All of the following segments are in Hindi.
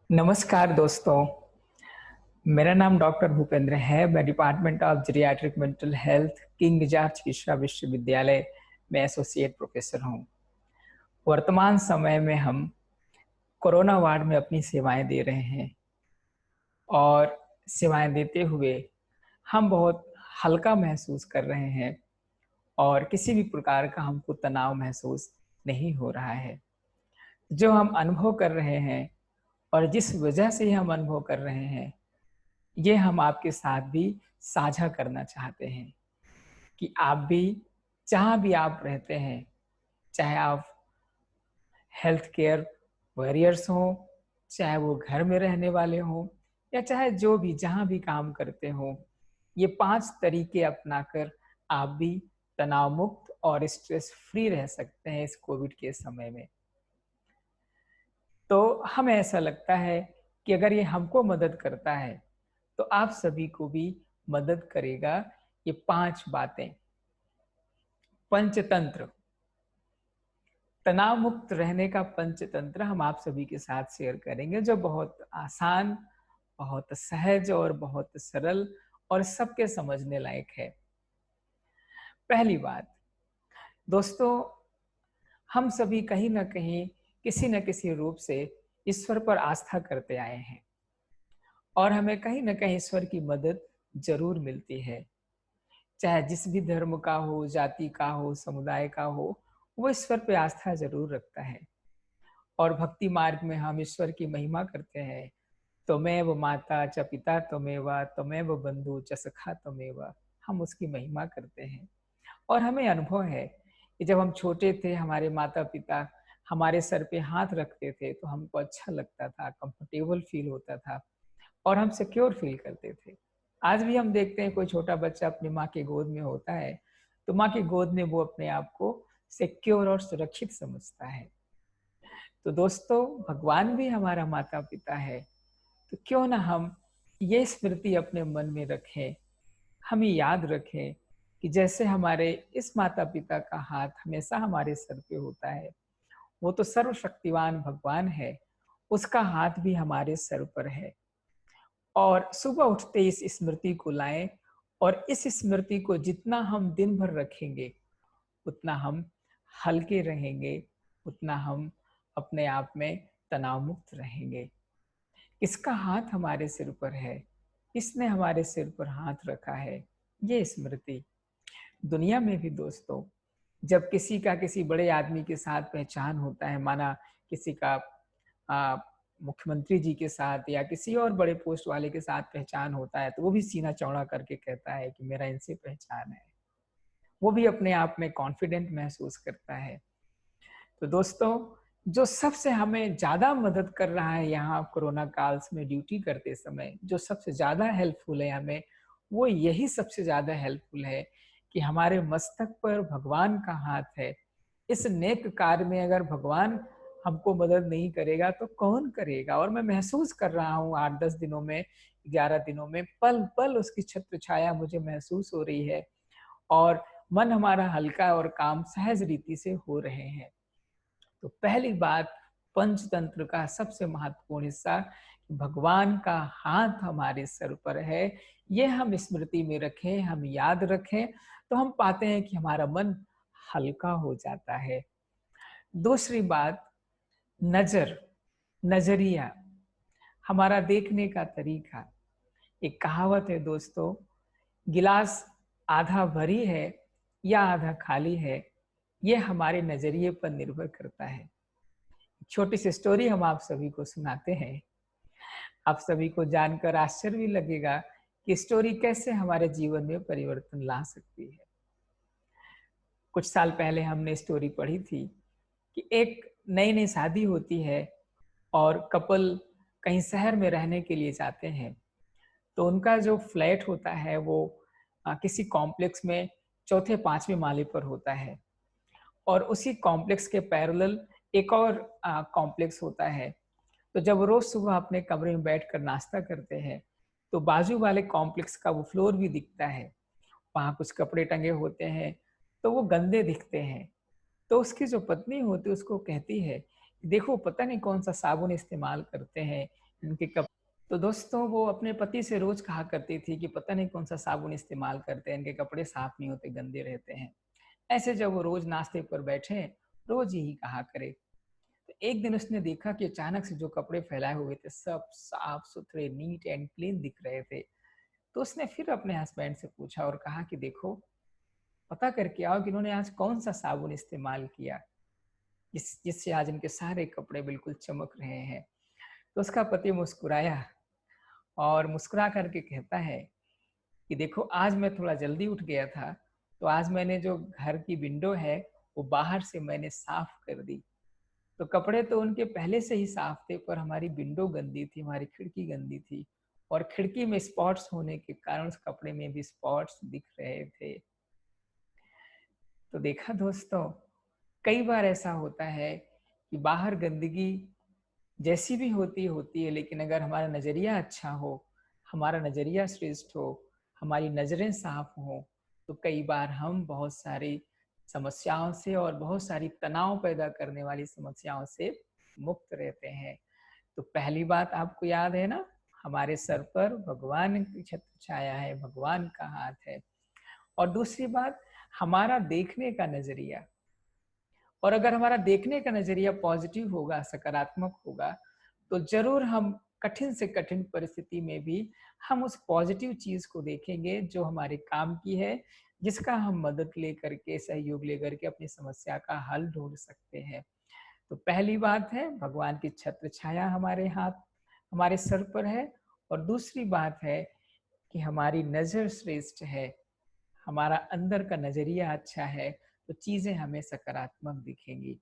नमस्कार दोस्तों, मेरा नाम डॉक्टर भूपेंद्र है। मैं department of geriatric mental health king George चिकित्सा विश्वविद्यालय में एसोसिएट प्रोफेसर हूँ। वर्तमान समय में हम कोरोना वार्ड में अपनी सेवाएं दे रहे हैं और सेवाएं देते हुए हम बहुत हल्का महसूस कर रहे हैं और किसी भी प्रकार का हमको तनाव महसूस नहीं हो रहा है। जो हम अनुभव कर रहे हैं और जिस वजह से हम अनुभव कर रहे हैं, ये हम आपके साथ भी साझा करना चाहते हैं कि आप भी जहाँ भी आप रहते हैं, चाहे आप हेल्थ केयर वॉरियर्स हों, चाहे वो घर में रहने वाले हों या चाहे जो भी जहाँ भी काम करते हों, ये 5 तरीके अपनाकर आप भी तनाव मुक्त और स्ट्रेस फ्री रह सकते हैं इस कोविड के समय में। तो हमें ऐसा लगता है कि अगर ये हमको मदद करता है, तो आप सभी को भी मदद करेगा ये 5 बातें। पंचतंत्र, तनाव मुक्त रहने का पंचतंत्र हम आप सभी के साथ शेयर करेंगे, जो बहुत आसान, बहुत सहज और बहुत सरल और सबके समझने लायक है। पहली बात, दोस्तों, हम सभी कहीं न कहीं, किसी न किसी रूप से ईश्वर पर आस्था करते आए हैं और हमें कहीं न कहीं ईश्वर की मदद ज़रूर मिलती है। चाहे जिस भी धर्म का हो, जाति का हो, समुदाय का हो, वो ईश्वर पे आस्था ज़रूर रखता है। और भक्ति मार्ग में हम ईश्वर की महिमा करते हैं। त्वमेव माता च पिता त्वमेव, त्वमेव बंधु च सखा त्वमेव। हम उसकी महिमा करते हैं और हमें अनुभव है कि जब हम छोटे थे, हमारे माता-पिता हमारे सर पे हाथ रखते थे, तो हमको अच्छा लगता था, कंफर्टेबल फील होता था और हम सिक्योर फील करते थे। आज भी हम देखते हैं कोई छोटा बच्चा अपनी माँ की गोद में होता है, तो माँ की गोद में वो अपने आप को सिक्योर और सुरक्षित समझता है। तो दोस्तों, भगवान भी हमारा माता-पिता है, तो क्यों ना हम ये स्मृति अपने मन में रखें, हम ये याद रखें कि जैसे हमारे इस माता-पिता का हाथ हमेशा हमारे सर पे होता है, वो तो सर्वशक्तिवान भगवान है, उसका हाथ भी हमारे सर पर है। और सुबह उठते इस स्मृति को लाएँ और इस स्मृति को जितना हम दिन भर रखेंगे, उतना हम हल्के रहेंगे, उतना हम अपने आप में तनाव मुक्त रहेंगे। किसका हाथ हमारे सिर पर है? किसने हमारे सिर पर हाथ रखा है? ये स्मृति। दुनिया में भी दोस्तों, जब किसी का किसी बड़े आदमी के साथ पहचान होता है, माना किसी का अ, मुख्यमंत्री जी के साथ या किसी और बड़े पोस्ट वाले के साथ पहचान होता है, तो वो भी सीना चौड़ा करके कहता है कि मेरा इनसे पहचान है। वो भी अपने आप में कॉन्फिडेंट महसूस करता है। तो दोस्तों, जो सबसे हमें ज़्यादा मदद कर रहा है यहाँ कोरोना काल्स में ड्यूटी करते समय, जो सबसे ज़्यादा हेल्पफुल है हमें, वो यही सबसे ज़्यादा हेल्पफुल है कि हमारे मस्तक पर भगवान का हाथ है। इस नेक कार्य में अगर भगवान हमको मदद नहीं करेगा तो कौन करेगा? और मैं महसूस कर रहा हूँ 8-10 दिनों में, 11 दिनों में, पल-पल उसकी छत्र छाया मुझे महसूस हो रही है और मन हमारा हल्का और काम सहज रीति से हो रहे हैं। तो पहली बात, पंचतंत्र का सबसे महत्वपूर्ण हिस्सा, भगवान का हाथ हमारे सर पर है, ये हम स्मृति में रखें, हम याद रखें, तो हम पाते हैं कि हमारा मन हल्का हो जाता है। दूसरी बात, नज़र, नज़रिया, हमारा देखने का तरीका। एक कहावत है दोस्तों, गिलास आधा भरी है या आधा खाली है, ये हमारे नज़रिए पर निर्भर करता है। छोटी सी स्टोरी हम आप सभी को सुनाते हैं। आप सभी को जानकर आश्चर्य भी लगेगा कि स्टोरी कैसे हमारे जीवन में परिवर्तन ला सकती है। कुछ साल पहले हमने स्टोरी पढ़ी थी कि एक नई-नई शादी होती है और कपल कहीं शहर में रहने के लिए जाते हैं। तो उनका जो फ्लैट होता है वो किसी कॉम्प्लेक्स में चौथे 5वें माले पर होता है और उसी कॉम्प्लेक्स के पैरेलल एक और कॉम्प्लेक्स होता है। तो जब रोज सुबह अपने कमरे में बैठकर नाश्ता करते हैं, तो बाजू वाले कॉम्प्लेक्स का वो फ्लोर भी दिखता है। वहाँ कुछ कपड़े टंगे होते हैं, तो वो गंदे दिखते हैं। तो उसकी जो पत्नी होती है उसको कहती है, देखो पता नहीं कौन-सा साबुन इस्तेमाल करते हैं, इनके कप तो दोस्तों वो अपने पति से रोज़ कहा करती थी कि पता नहीं कौन-सा साबुन इस्तेमाल करते हैं, इनके कपड़े साफ नहीं होते, गंदे रहते हैं। ऐसे जब वो रोज़ नाश्ते पर बैठे, रोज़ यही कहा करे। तो एक दिन उसने देखा कि अचानक से जो कपड़े फैलाए हुए थे, सब साफ-सुथरे, नीट एंड क्लीन दिख रहे थे। तो उसने फिर अपने हस्बैंड से पूछा और कहा कि देखो, पता करके आओ कि इन्होंने आज कौन-सा साबुन इस्तेमाल किया, जिससे आज इनके सारे कपड़े बिल्कुल चमक रहे हैं। तो उसका पति मुस्कुराया और मुस्कुरा करके कहता है कि देखो आज मैं थोड़ा जल्दी उठ गया था, तो आज मैंने जो घर की विंडो है, वो बाहर से मैंने साफ कर दी। तो कपड़े तो उनके पहले से ही साफ थे, पर हमारी विंडो गंदी थी, हमारी खिड़की गंदी थी और खिड़की में स्पॉट्स होने के कारण उस कपड़े में भी स्पॉट्स दिख रहे थे। तो देखा दोस्तों, कई बार ऐसा होता है कि बाहर गंदगी जैसी भी होती है, लेकिन अगर हमारा नज़रिया अच्छा हो, हमारा नज़रिया श्रेष्ठ हो, हमारी नज़रें साफ हों, तो कई बार हम बहुत सारी समस्याओं से और बहुत सारी तनाव पैदा करने वाली समस्याओं से मुक्त रहते हैं। तो पहली बात आपको याद है ना, हमारे सर पर भगवान की छत्र छाया है, भगवान का हाथ है। और दूसरी बात, हमारा देखने का नज़रिया। और अगर हमारा देखने का नज़रिया पॉजिटिव होगा, सकारात्मक होगा, तो ज़रूर हम कठिन से कठिन परिस्थिति में भी हम उस पॉजिटिव चीज़ को देखेंगे जो हमारे काम की है, जिसका हम मदद लेकर के, सहयोग लेकर के अपनी समस्या का हल ढूँढ सकते हैं। तो पहली बात है भगवान की छत्र छाया हमारे सर पर है और दूसरी बात है कि हमारी नज़र श्रेष्ठ है, हमारा अंदर का नज़रिया अच्छा है, तो चीज़ें हमें सकारात्मक दिखेंगी।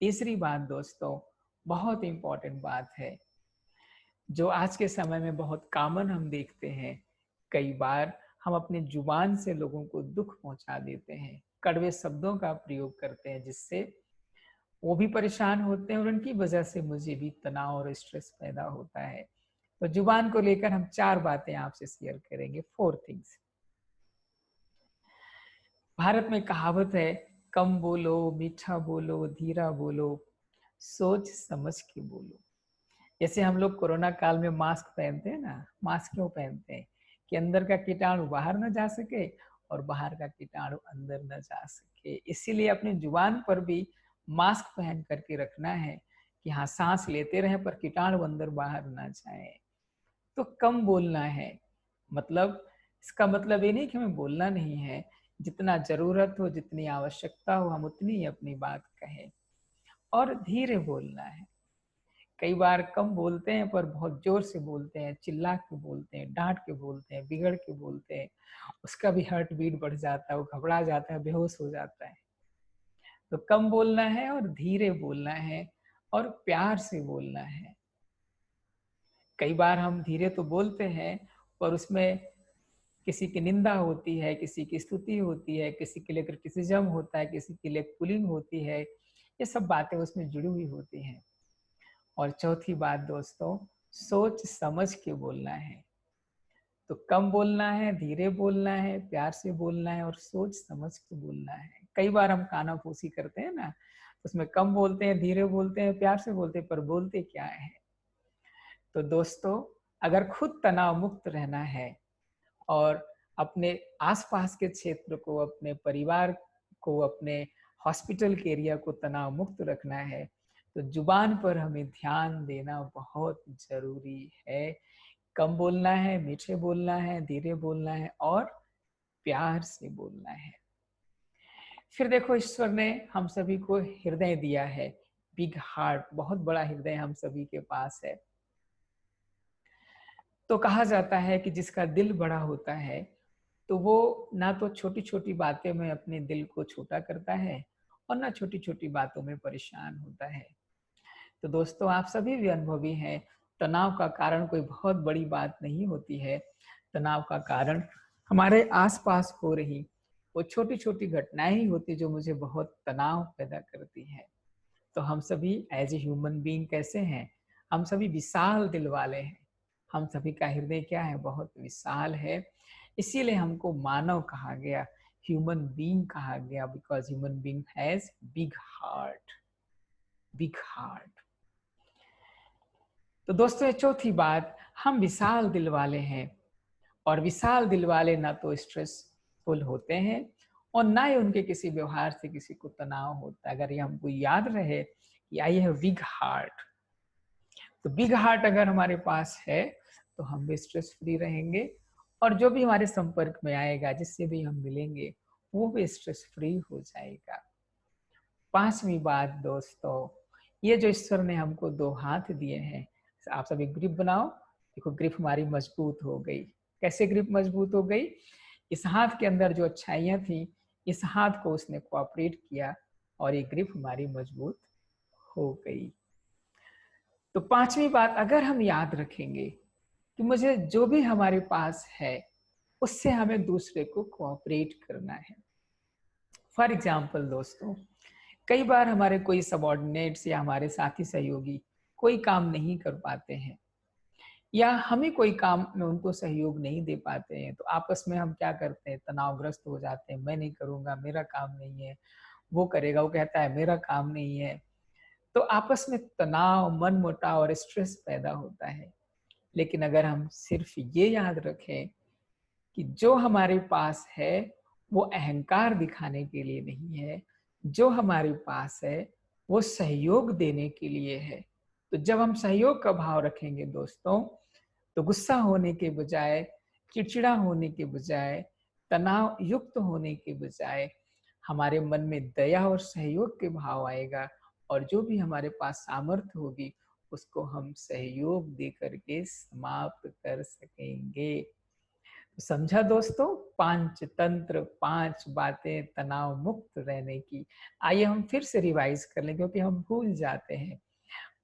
तीसरी बात दोस्तों, बहुत इम्पोर्टेंट बात है, जो आज के समय में बहुत कॉमन हम देखते हैं। कई बार हम अपनी ज़ुबान से लोगों को दुःख पहुँचा देते हैं, कड़वे शब्दों का प्रयोग करते हैं, जिससे वो भी परेशान होते हैं और उनकी वजह से मुझे भी तनाव और स्ट्रेस पैदा होता है। तो ज़ुबान को लेकर हम 4 बातें आपसे शेयर करेंगे, 4 थिंग्स। भारत में कहावत है, कम बोलो, मीठा बोलो, धीरा बोलो, सोच समझ के बोलो। जैसे हम लोग कोरोना काल में मास्क पहनते हैं ना, मास्क क्यों पहनते हैं? कि अंदर का कीटाणु बाहर ना जा सके और बाहर का कीटाणु अंदर ना जा सके। इसीलिए अपनी जुबान पर भी मास्क पहन करके रखना है कि हाँ, सांस लेते रहें पर कीटाणु अंदर बाहर ना जाए। तो कम बोलना है, मतलब इसका मतलब ये नहीं कि हमें बोलना नहीं है, जितना ज़रूरत हो, जितनी आवश्यकता हो, हम उतनी ही अपनी बात कहें और धीरे बोलना है। कई बार कम बोलते हैं पर बहुत ज़ोर से बोलते हैं, चिल्ला के बोलते हैं, डाँट के बोलते हैं, बिगड़ के बोलते हैं, उसका भी हार्ट बीट बढ़ जाता है, वो घबरा जाता है, बेहोश हो जाता है। तो कम बोलना है और धीरे बोलना है और प्यार से बोलना है। कई बार हम धीरे तो बोलते हैं, पर उसमें किसी की निंदा होती है, किसी की स्तुति होती है, किसी के लिए क्रिटिसिज़्म होता है, किसी के लिए पुलिंग होती है, ये सब बातें उसमें जुड़ी हुई होती हैं। और चौथी बात दोस्तों, सोच समझ के बोलना है। तो कम बोलना है, धीरे बोलना है, प्यार से बोलना है और सोच समझ के बोलना है। कई बार हम कानाफूसी करते हैं ना, उसमें कम बोलते हैं, धीरे बोलते हैं, प्यार से बोलते हैं, पर बोलते क्या है? तो दोस्तों, अगर खुद तनाव मुक्त रहना है और अपने आसपास के क्षेत्र को, अपने परिवार को, अपने हॉस्पिटल के एरिया को तनाव मुक्त रखना है, तो जुबान पर हमें ध्यान देना बहुत ज़रूरी है। कम बोलना है, मीठे बोलना है, धीरे बोलना है और प्यार से बोलना है। फिर देखो, ईश्वर ने हम सभी को हृदय दिया है, बिग हार्ट, बहुत बड़ा हृदय हम सभी के पास है। तो कहा जाता है कि जिसका दिल बड़ा होता है, तो वो ना तो छोटी-छोटी बातें में अपने दिल को छोटा करता है और ना छोटी-छोटी बातों में परेशान होता है। तो दोस्तों, आप सभी भी अनुभवी हैं, तनाव का कारण कोई बहुत बड़ी बात नहीं होती है। तनाव का कारण हमारे आस-पास हो रही वो छोटी-छोटी घटनाएँ ही होती हैं जो मुझे बहुत तनाव पैदा करती हैं। तो हम सभी एज़ ए ह्यूमन बीइंग कैसे हैं? हम सभी विशाल दिल वाले हैं। हम सभी का हृदय क्या है? बहुत विशाल है। इसीलिए हमको मानव कहा गया, ह्यूमन बीइंग कहा गया, because human being has big heart, big heart. तो दोस्तों ये चौथी बात, हम विशाल दिल वाले हैं और विशाल दिल वाले ना तो स्ट्रेसफुल होते हैं और ना ही उनके किसी व्यवहार से किसी को तनाव होता है। अगर ये हमको याद रहे कि आई हैव बिग हार्ट, तो बिग हार्ट अगर हमारे पास है तो हम भी स्ट्रेस फ्री रहेंगे और जो भी हमारे संपर्क में आएगा, जिससे भी हम मिलेंगे, वो भी स्ट्रेस फ्री हो जाएगा। पांचवी बात दोस्तों, ये जो ईश्वर ने हमको दो हाथ दिए हैं, आप सभी ग्रिप बनाओ। देखो ग्रिप हमारी मजबूत हो गई। कैसे ग्रिप मजबूत हो गई? इस हाथ के अंदर जो अच्छाइयां थी, इस हाथ को उसने कोऑपरेट किया और ये ग्रिप हमारी मजबूत हो गई। तो पांचवी बात अगर हम याद रखेंगे कि मुझे जो भी हमारे पास है उससे हमें दूसरे को कोऑपरेट करना है। फॉर एग्जाम्पल दोस्तों, कई बार हमारे कोई सबॉर्डिनेट्स या हमारे साथी सहयोगी कोई काम नहीं कर पाते हैं या हमें कोई काम में उनको सहयोग नहीं दे पाते हैं, तो आपस में हम क्या करते हैं, तनावग्रस्त हो जाते हैं। मैं नहीं करूंगा, मेरा काम नहीं है, वो करेगा, वो कहता है मेरा काम नहीं है। तो आपस में तनाव, मनमुटाव और स्ट्रेस पैदा होता है। लेकिन अगर हम सिर्फ ये याद रखें कि जो हमारे पास है वो अहंकार दिखाने के लिए नहीं है, जो हमारे पास है वो सहयोग देने के लिए है। तो जब हम सहयोग का भाव रखेंगे दोस्तों, तो गुस्सा होने के बजाय, चिड़चिड़ा होने के बजाय, तनाव युक्त होने के बजाय हमारे मन में दया और सहयोग के भाव आएगा और जो भी हमारे पास सामर्थ्य होगी उसको हम सहयोग दे करके समाप्त कर सकेंगे। समझा दोस्तों? पंचतंत्र, 5 बातें तनाव मुक्त रहने की। आइए हम फिर से रिवाइज कर लें क्योंकि हम भूल जाते हैं।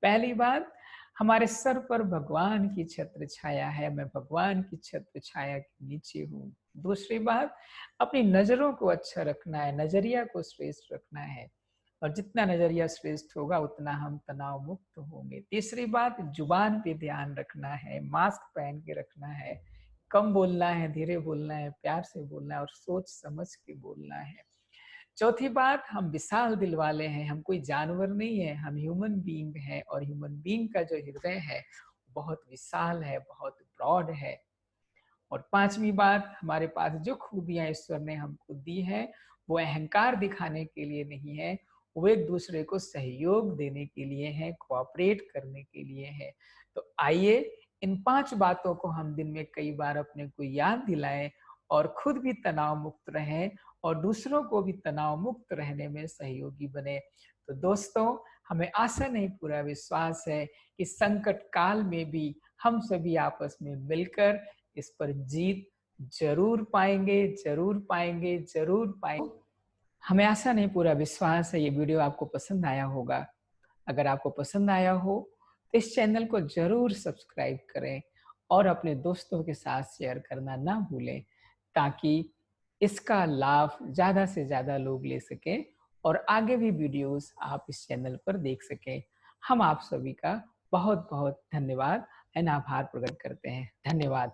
पहली बात, हमारे सर पर भगवान की छत्र छाया है, मैं भगवान की छत्र छाया के नीचे हूँ। दूसरी बात, अपनी नजरों को अच्छा रखना है, नजरिया को श्रेष्ठ रखना है और जितना नजरिया श्रेष्ठ होगा उतना हम तनाव मुक्त होंगे। तीसरी बात, जुबान पे ध्यान रखना है, मास्क पहन के रखना है, कम बोलना है, धीरे बोलना है, प्यार से बोलना है और सोच समझ के बोलना है। चौथी बात, हम विशाल दिल वाले हैं, हम कोई जानवर नहीं है, हम ह्यूमन बीइंग हैं और ह्यूमन बीइंग का जो हृदय है बहुत विशाल है, बहुत ब्रॉड है। और पांचवी बात, हमारे पास जो खूबियां ईश्वर ने हमको दी है वो अहंकार दिखाने के लिए नहीं है, वो एक दूसरे को सहयोग देने के लिए है, कोऑपरेट करने के लिए है। तो आइए इन 5 बातों को हम दिन में कई बार अपने को याद दिलाएं और खुद भी तनाव मुक्त रहें और दूसरों को भी तनाव मुक्त रहने में सहयोगी बने। तो दोस्तों, हमें आशा नहीं पूरा विश्वास है कि संकट काल में भी हम सभी आपस में मिलकर इस पर जीत जरूर पाएंगे, जरूर पाएंगे, जरूर पाएंगे। हमें आशा नहीं पूरा विश्वास है ये वीडियो आपको पसंद आया होगा। अगर आपको पसंद आया हो तो इस चैनल को जरूर सब्सक्राइब करें और अपने दोस्तों के साथ शेयर करना ना भूलें ताकि इसका लाभ ज़्यादा से ज़्यादा लोग ले सकें और आगे भी वीडियोस आप इस चैनल पर देख सकें। हम आप सभी का बहुत बहुत धन्यवाद एंड आभार प्रकट करते हैं। धन्यवाद।